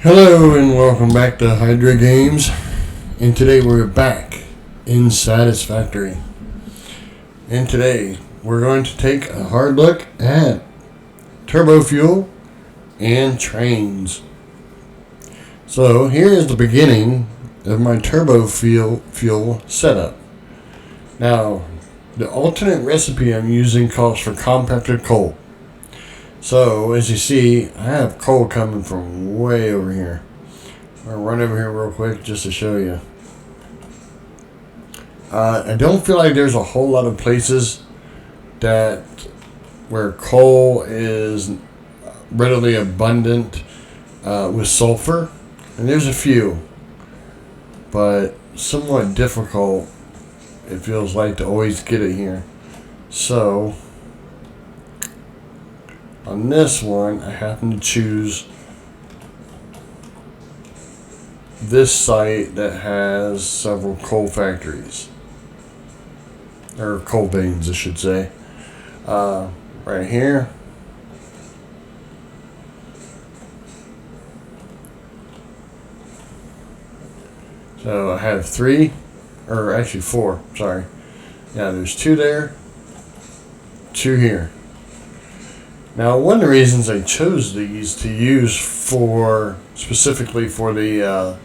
Hello and welcome back to Hydra Games, and today we're back in Satisfactory. And today we're going to take a hard look at turbo fuel and trains. So here is the beginning of my turbo fuel setup. Now, the alternate recipe I'm using calls for compacted coal. So, as you see, I have coal coming from way over here. I'll run over here real quick just to show you. I don't feel like there's a whole lot of places where coal is readily abundant with sulfur. And there's a few, but somewhat difficult, it feels like, to always get it here. So, on this one, I happen to choose this site that has several coal factories. Or coal veins, I should say. Right here. So I have three, or actually four, sorry. Yeah, there's two there, two here. Now, one of the reasons I chose these to use specifically for the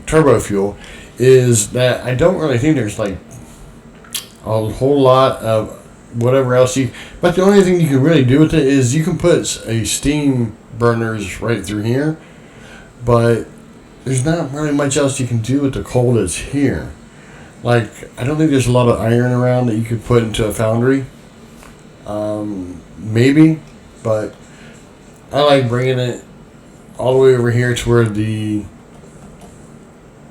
turbo fuel is that I don't really think there's like a whole lot of whatever else but the only thing you can really do with it is you can put a steam burners right through here, but there's not really much else you can do with the coal that's here. Like, I don't think there's a lot of iron around that you could put into a foundry. Maybe, but I like bringing it all the way over here to where the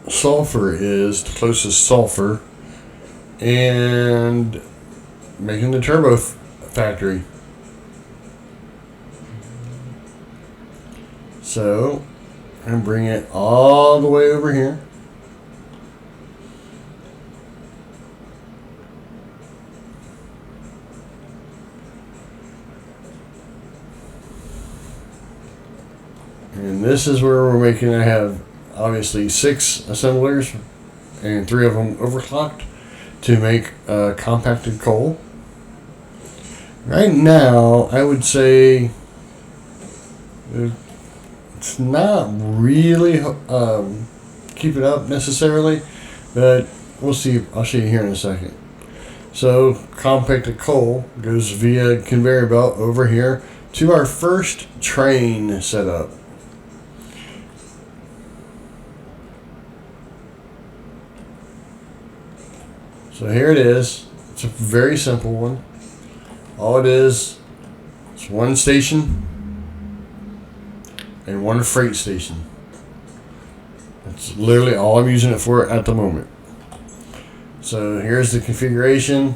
sulfur is, the closest sulfur, and making the turbo factory. So, I'm going to bring it all the way over here. And this is where we're making, I have obviously 6 assemblers and 3 of them overclocked to make compacted coal. Right now, I would say it's not really keeping up necessarily, but we'll see. I'll show you here in a second. So, compacted coal goes via conveyor belt over here to our first train setup. So here it is. It's a very simple one. All it is one station and one freight station. That's literally all I'm using it for at the moment. So here's the configuration,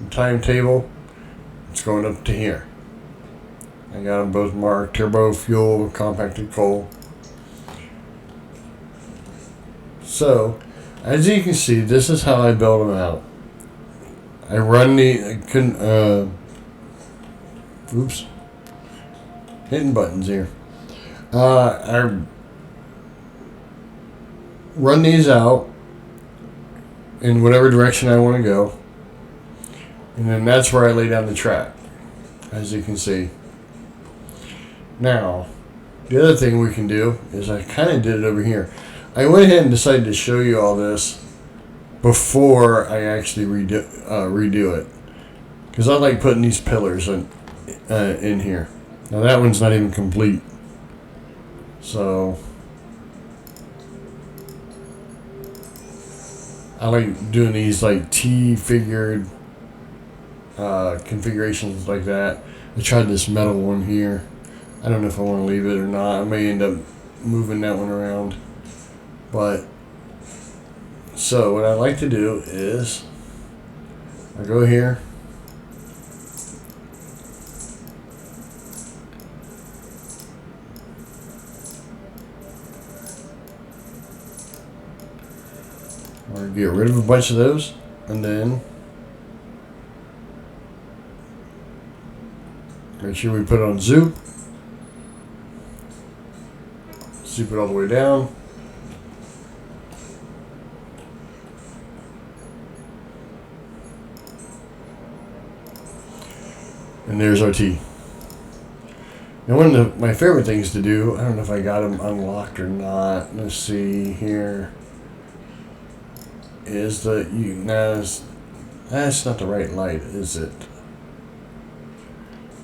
timetable. It's going up to here. I got them both marked: turbo fuel, compacted coal. So, as you can see, this is how I build them out. I run hitting buttons here. I run these out in whatever direction I want to go, and then that's where I lay down the track, as you can see. Now, the other thing we can do is I kind of did it over here. I went ahead and decided to show you all this before I actually redo it, because I like putting these pillars in here. Now that one's not even complete, so I like doing these like T-figured configurations like that. I tried this metal one here. I don't know if I want to leave it or not. I may end up moving that one around. But, so what I like to do is, I go here, or get rid of a bunch of those, and then make sure we put it on zoom. Zip it all the way down. And there's our tea. Now, one of my favorite things to do, I don't know if I got them unlocked or not. Let's see here. Is that that's not the right light, is it?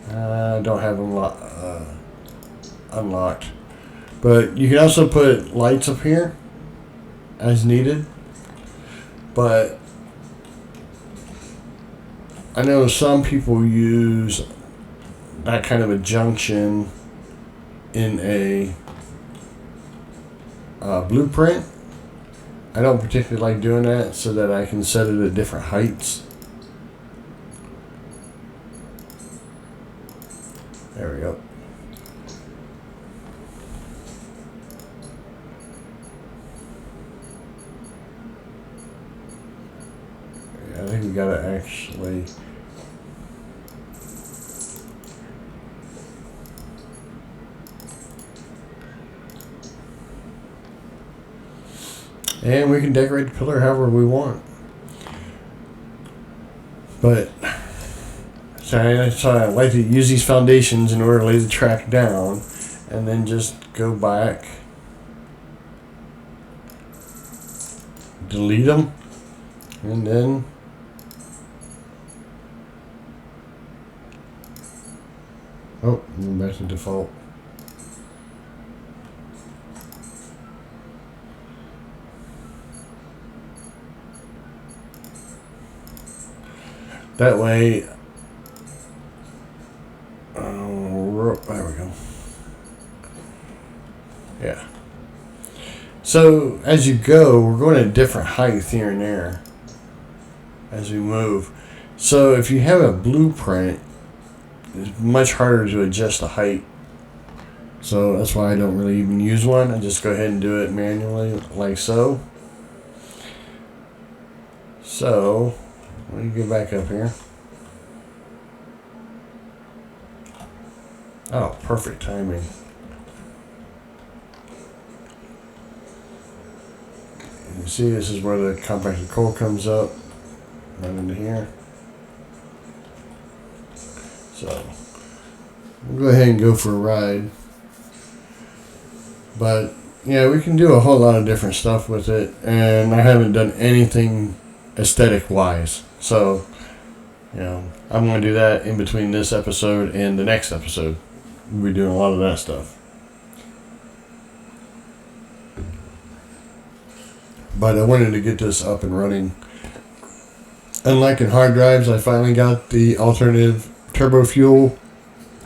I don't have them unlocked. But you can also put lights up here as needed. But I know some people use that kind of a junction in a blueprint. I don't particularly like doing that so that I can set it at different heights. There we go. Yeah, I think we gotta actually. And we can decorate the pillar however we want. But so I like to use these foundations in order to lay the track down, and then just go back, delete them, and then back to default. That way, there we go. Yeah. So as you go, we're going at different heights here and there as we move. So if you have a blueprint, it's much harder to adjust the height. So that's why I don't really even use one. I just go ahead and do it manually, like so. So let me get back up here. Oh, perfect timing. You see, this is where the compacted coal comes up, right into here. So we'll go ahead and go for a ride. But yeah, we can do a whole lot of different stuff with it, and I haven't done anything aesthetic wise. So, you know, I'm going to do that in between this episode and the next episode. We'll be doing a lot of that stuff. But I wanted to get this up and running. Unlike in hard drives, I finally got the alternative turbo fuel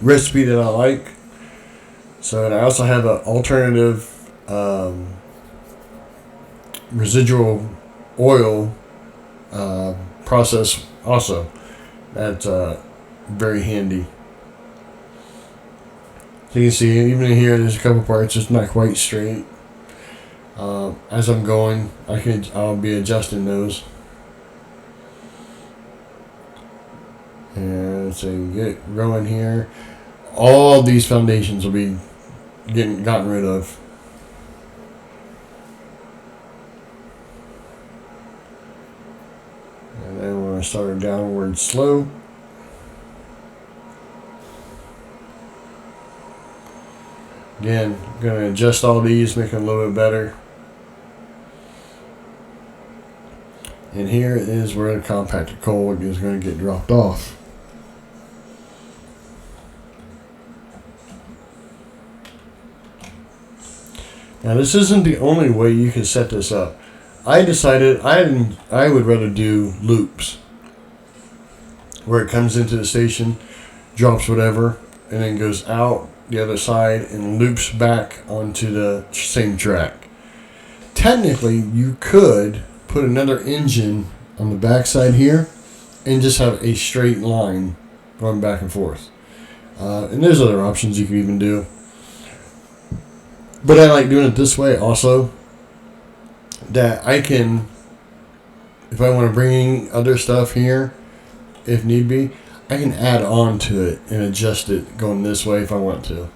recipe that I like. So, and I also have an alternative residual oil process also. That's very handy. So you can see, even in here, there's a couple parts it's not quite straight. As I'm going, I'll be adjusting those. And so you get going here. All these foundations will be gotten rid of. And then we're going to start a downward slope. Again, I'm going to adjust all these, make them a little bit better. And here is where the compacted coal is going to get dropped off. Now this isn't the only way you can set this up. I decided I would rather do loops, where it comes into the station, drops whatever, and then goes out the other side and loops back onto the same track. Technically, you could put another engine on the backside here and just have a straight line going back and forth. And there's other options you can even do. But I like doing it this way also, that I can, if I want to bring other stuff here, if need be, I can add on to it and adjust it going this way if I want to.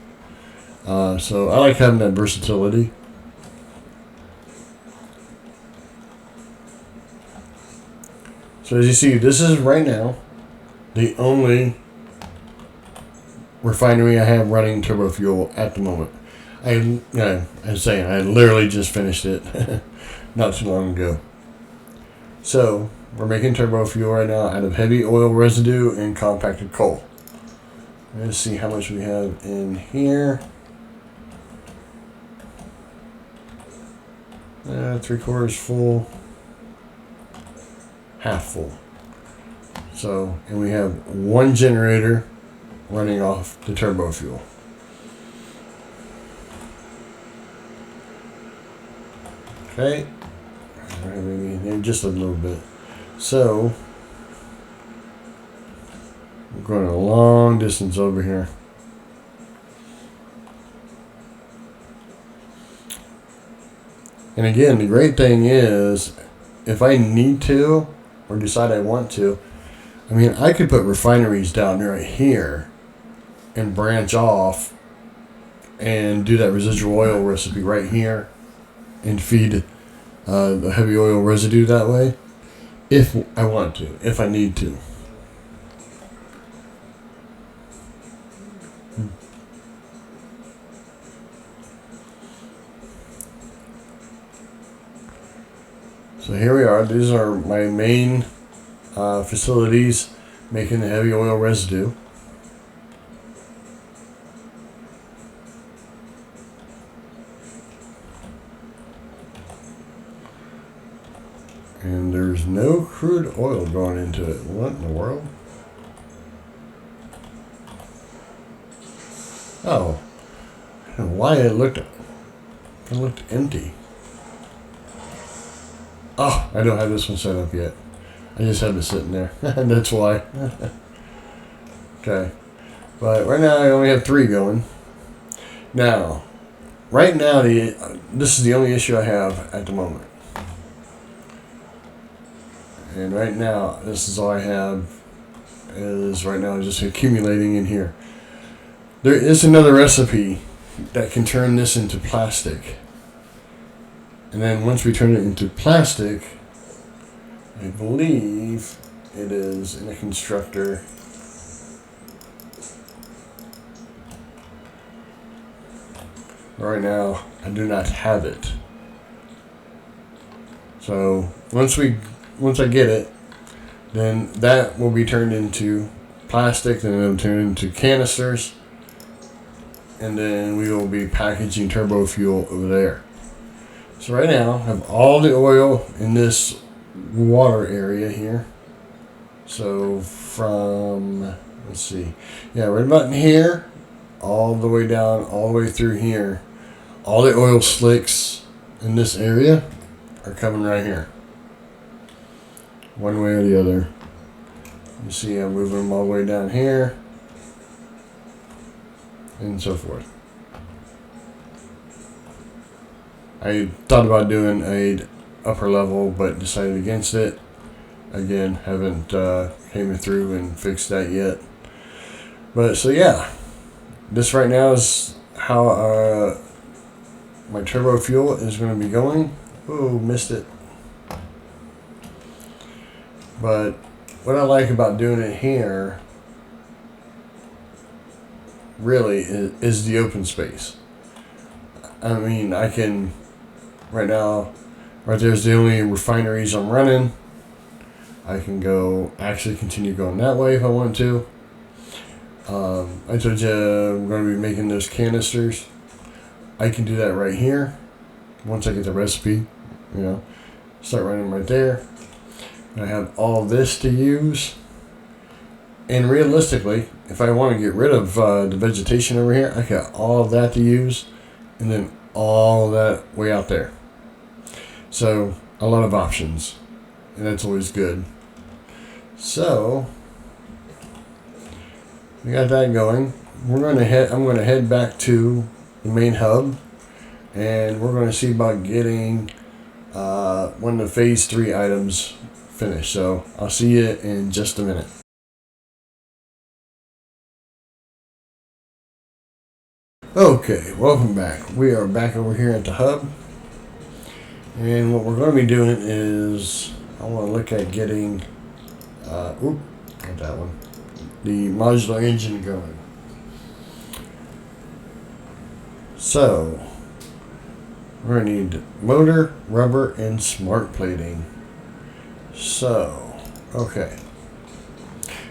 So I like having that versatility. So as you see, this is right now the only refinery I have running turbo fuel at the moment. I'm saying I literally just finished it not too long ago. So we're making turbo fuel right now out of heavy oil residue and compacted coal. Let's see how much we have in here. 3/4 full, half full. So, and we have one generator running off the turbo fuel. Okay, maybe just a little bit. So, we're going a long distance over here. And again, the great thing is, if I need to, or decide I want to, I mean, I could put refineries down right here and branch off and do that residual oil recipe right here and feed the heavy oil residue that way, if I want to, if I need to. So here we are. These are my main facilities making the heavy oil residue. And there's no crude oil going into it. What in the world? Oh, I don't know why it looked empty. Oh, I don't have this one set up yet. I just have it sitting there. And that's why. Okay. But right now I only have 3 going. Now, right now this is the only issue I have at the moment. And right now, this is all I have is right now just accumulating in here. There is another recipe that can turn this into plastic. And then once we turn it into plastic, I believe it is in a constructor. Right now, I do not have it. So once I get it, then that will be turned into plastic, then it'll turn into canisters, and then we will be packaging turbo fuel over there. So right now, I have all the oil in this water area here. So from, let's see, yeah, right about in here, all the way down, all the way through here, all the oil slicks in this area are coming right here. One way or the other. You see I'm moving them all the way down here, and so forth. I thought about doing a upper level, but decided against it. Again, haven't came through and fixed that yet. But so yeah, this right now is how my turbo fuel is going to be going. Oh, missed it. But what I like about doing it here really is the open space. I mean, I can, right now, right there's the only refineries I'm running. I can go, actually continue going that way if I want to. I told you I'm going to be making those canisters. I can do that right here. Once I get the recipe, start running right there. I have all this to use. And realistically, if I want to get rid of the vegetation over here, I got all of that to use. And then all of that way out there. So, a lot of options. And that's always good. So, we got that going. I'm going to head back to the main hub. And we're going to see about getting one of the phase 3 items finished. So, I'll see you in just a minute. Okay, welcome back. We are back over here at the hub. And what we're going to be doing is, I want to look at getting, not that one, the modular engine going. So, we're going to need motor, rubber, and smart plating. So, okay.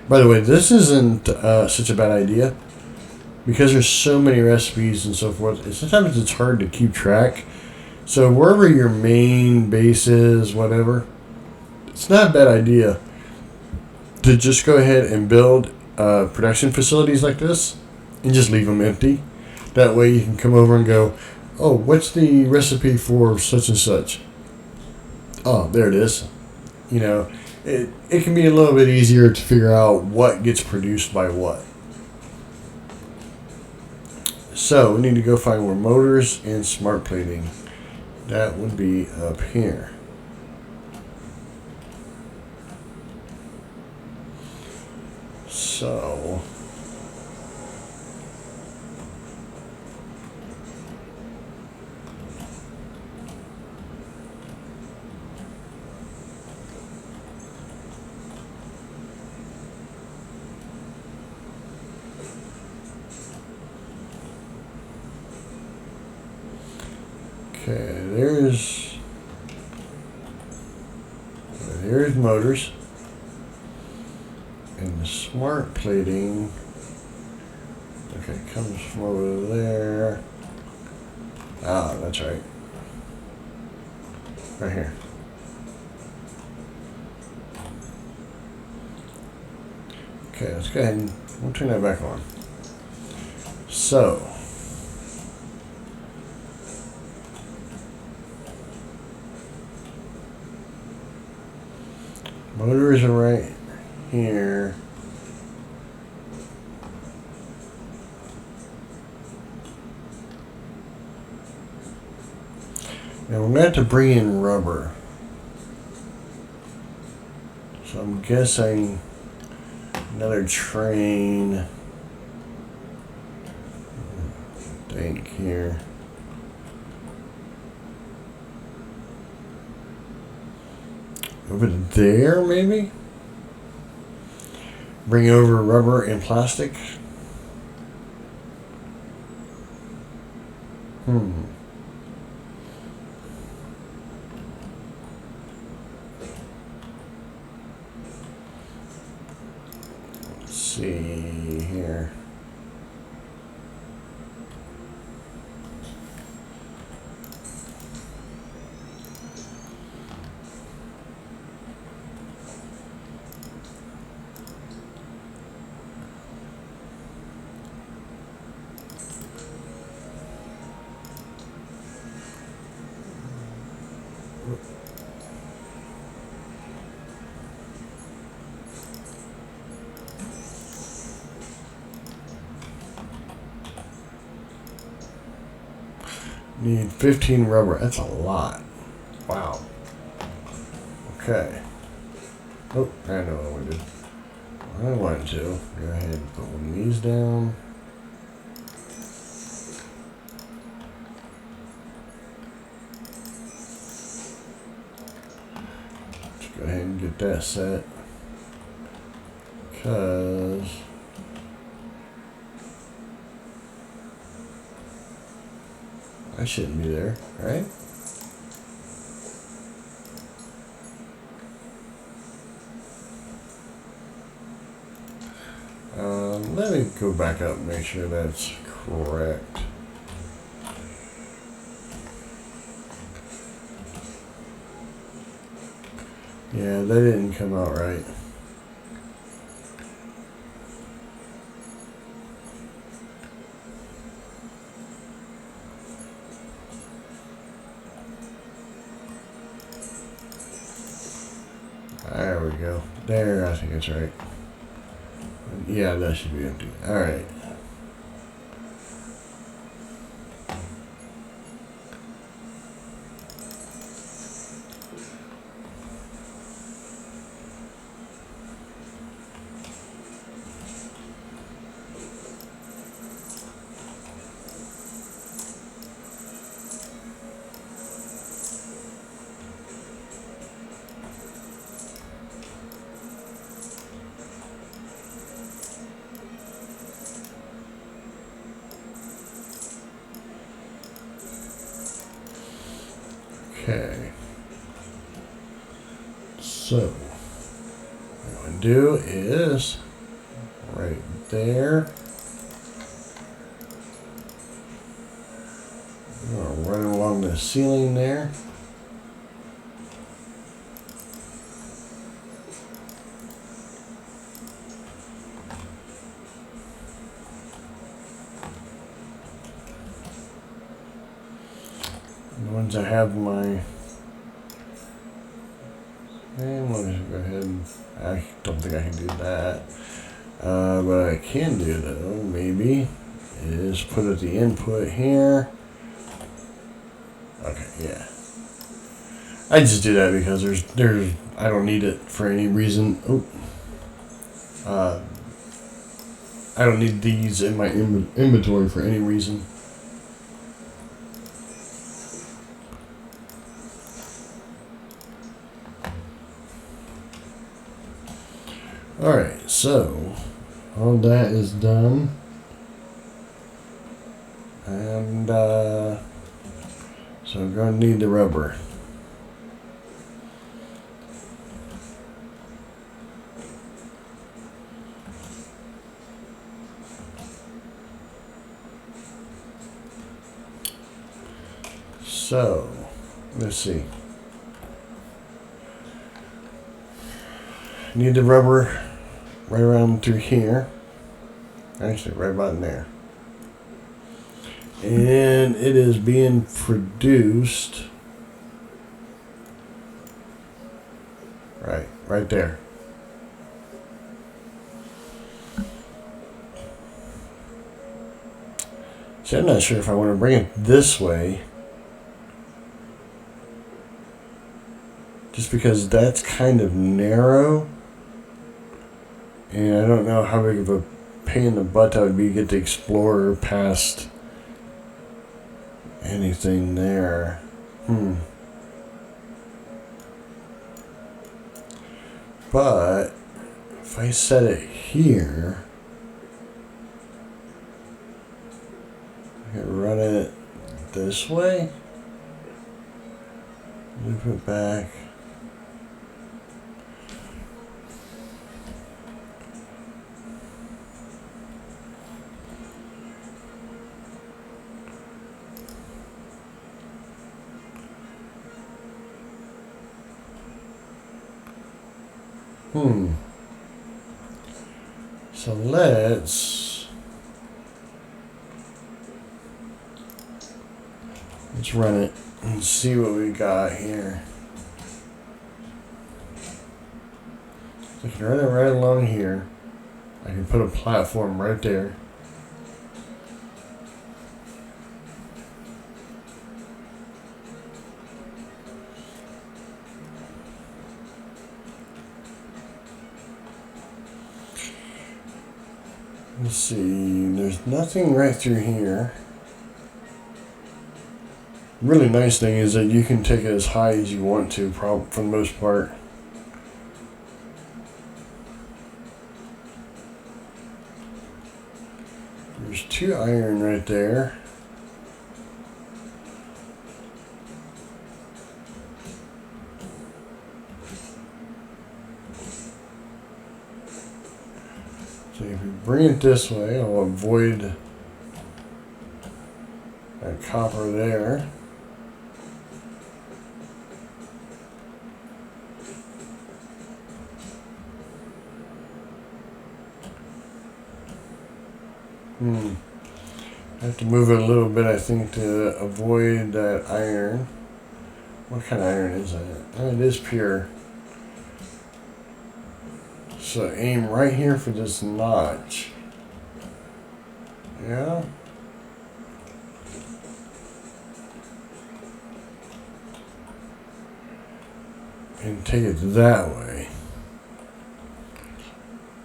By the way, this isn't such a bad idea. Because there's so many recipes and so forth, sometimes it's hard to keep track. So wherever your main base is, whatever, it's not a bad idea to just go ahead and build production facilities like this and just leave them empty. That way you can come over and go, oh, what's the recipe for such and such? Oh, there it is. You know, it can be a little bit easier to figure out what gets produced by what. So we need to go find more motors and smart plating. That would be up here. So okay, there's motors. And the smart plating, okay, comes from over there. Ah, that's right. Right here. Okay, let's go ahead and we'll turn that back on. So, motors are right here. Now we're going to have to bring in rubber. So I'm guessing another train. I think here. Over there, maybe? Bring over rubber and plastic. Let's see here. Need 15 rubber. That's a lot. Wow. Okay. Oh, I know what I want to do. I want to go ahead and put one of these down. Let's go ahead and get that set. Because I shouldn't be there, right? Let me go back up and make sure that's correct. Yeah, that didn't come out right. There we go. There, I think it's right. Yeah, that should be empty. Alright. Okay. So, what I'm going to do is right there. I'm going to run along the ceiling there. And once I have my, and let's go ahead and, I don't think I can do that. What I can do though, maybe, is put at the input here. Okay, yeah. I just do that because there's I don't need it for any reason. I don't need these in my inventory for any reason. Alright, so all that is done. And so I'm going to need the rubber. So, let's see. Need the rubber right around through here. Actually, right about in there. And it is being produced right there. See, I'm not sure if I want to bring it this way. Just because that's kind of narrow. And I don't know how big of a pain in the butt that would be to get the Explorer past anything there. But if I set it here, I can run it this way, loop it back. So let's run it and see what we got here. So I can run it right along here. I can put a platform right there. Let's see, there's nothing right through here. Really nice thing is that you can take it as high as you want to, for the most part. There's 2 iron right there. So if you bring it this way, I'll avoid that copper there. I have to move it a little bit, I think, to avoid that iron. What kind of iron is that? Oh, it is pure. So aim right here for this notch. Yeah. And take it that way.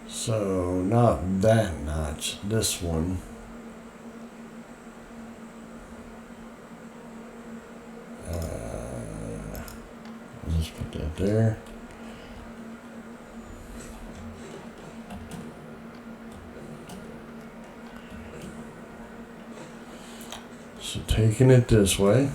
So not that notch, this one. I'll just put that there. So taking it this way.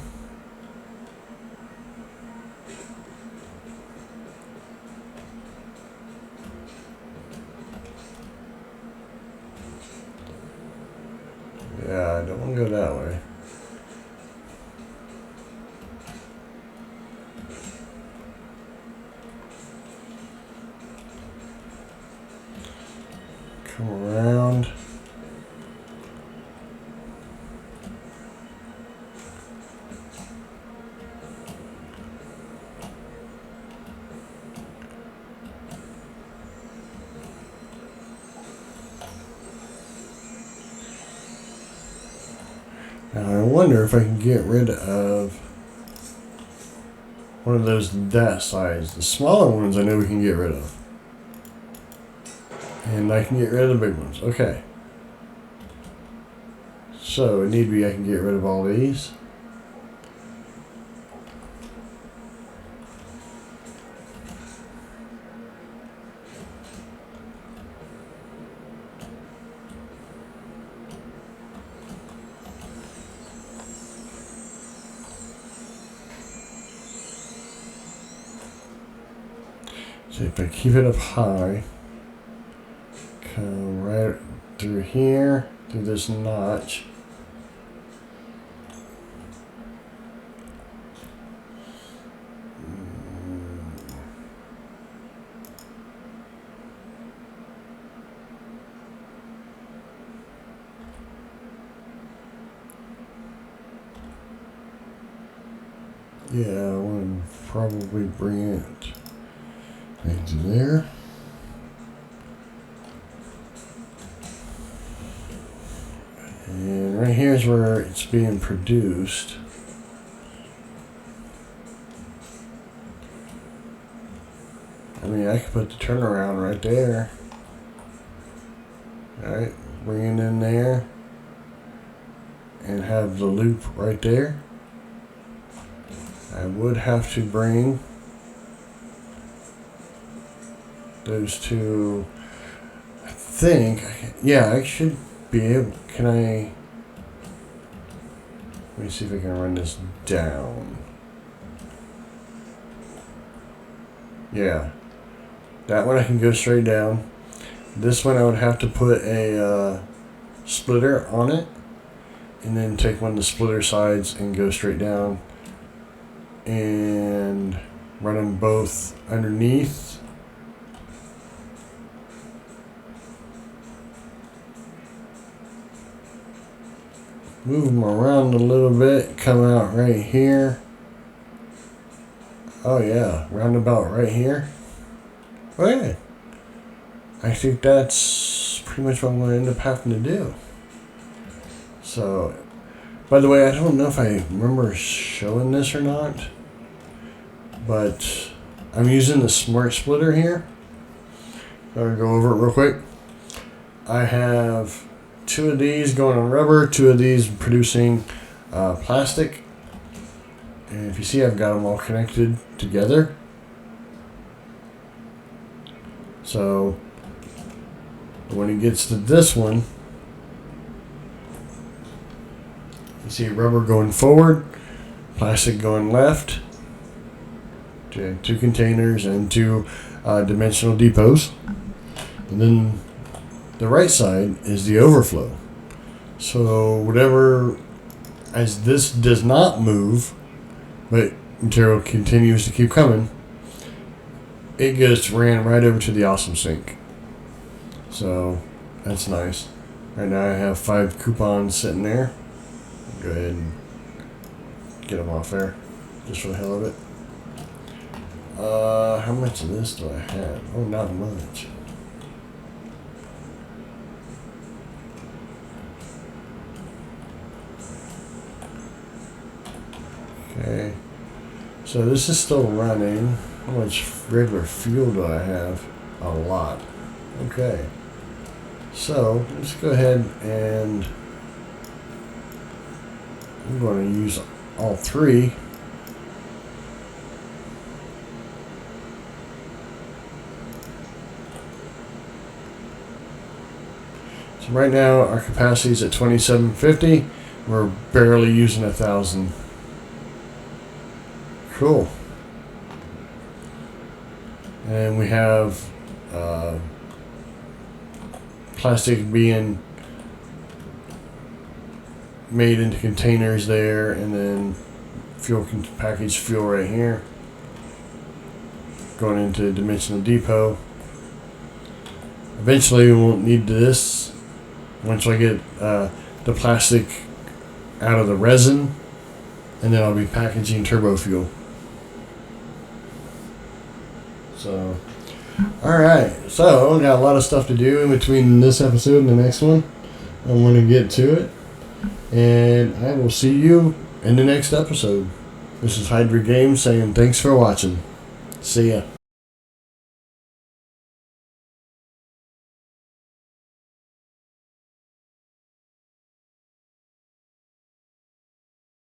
Come around. Now I wonder if I can get rid of one of those that size. The smaller ones I know we can get rid of. And I can get rid of the big ones. Okay. So it need to be I can get rid of all these. So if I keep it up high, come right through here, through this notch. Yeah, I want to probably bring it right to there. And right here is where it's being produced. I mean, I could put the turnaround right there. Alright, bring it in there. And have the loop right there. I would have to bring those two. I think, yeah, I should be able. Can I? Let me see if I can run this down. Yeah, that one I can go straight down. This one I would have to put a splitter on it, and then take one of the splitter sides and go straight down. And run them both underneath. Move them around a little bit, come out right here. Oh yeah, roundabout right here. Okay. I think that's pretty much what I'm going to end up having to do. So, by the way, I don't know if I remember showing this or not, but I'm using the smart splitter here. I'll go over it real quick. I have 2 of these going on rubber, 2 of these producing plastic. And if you see, I've got them all connected together. So when it gets to this one, you see rubber going forward, plastic going left. 2 containers and 2 dimensional depots. And then the right side is the overflow. So whatever, as this does not move, but material continues to keep coming, it gets ran right over to the awesome sink. So that's nice. Right now I have 5 coupons sitting there. Go ahead and get them off there, just for the hell of it. How much of this do I have? Oh, not much. Okay. So this is still running. How much regular fuel do I have? A lot. Okay. So let's go ahead and I'm going to use all 3. So right now our capacity is at 2750. We're barely using 1,000. Cool. And we have plastic being made into containers there, and then fuel packaged fuel right here. going into Dimensional Depot. Eventually, we won't need this. Once I get the plastic out of the resin, and then I'll be packaging turbo fuel. So, alright. So, got a lot of stuff to do in between this episode and the next one. I'm going to get to it. And I will see you in the next episode. This is Hydra Games saying thanks for watching. See ya.